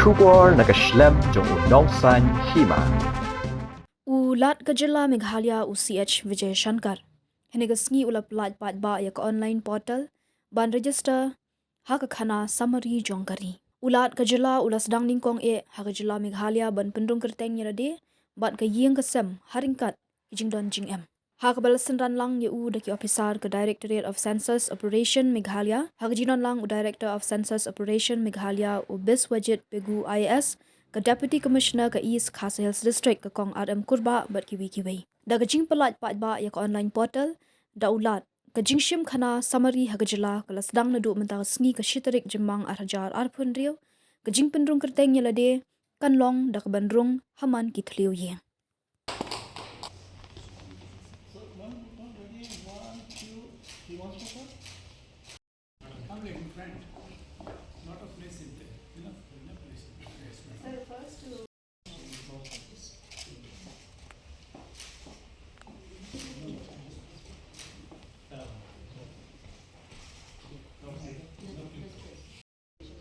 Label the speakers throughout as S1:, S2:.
S1: Shubor nakaslem jong unongsan Hima.
S2: Ulat Gajala Meghalaya UCH Vijay Shankar. Henigasngi ulap lat pat ba yak online portal ban register hak Khana Samari jongkari. Ulat Gajala ulas dang Nyngkong Gajala Meghalaya ban Pynrung Kyrteng nyarade ban ka yeng kasem haringkat jingdon jingem. Hak balasan ran lang u daki officer ke Directorate of Census Operation Meghalaya, hak jinon lang u Director of Census Operation Meghalaya u Bis Wajid Pegu IAS ke Deputy Commissioner ke East Khasa Hills District ke Kong Adam Kurba bat kiwi. Da gajing pelat pat ba ya ke online portal da ulat gajing shim Khana Samari hagajala ke lasdang nadu mentang sngi ke shitarik jemang arhajar arpun rio gajing Pynrung Kyrteng nyalade kan long da ke bandrung haman ki thliu ye.
S3: I'm in front, not a place in there. Enough place.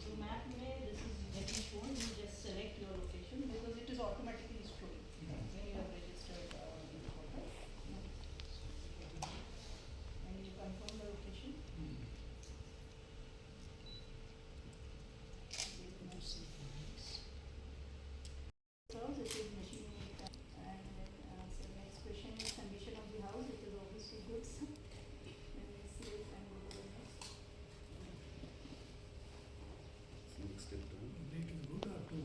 S4: So map में this is getting shown. You just select your location because it is automatically showing when you have registered the portal. And you confirm the location. So this is machine made and then so next question is condition of the house. It is obviously good. Then we see it and go to the next.
S3: It is good or too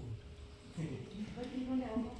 S3: good?
S4: But you don't have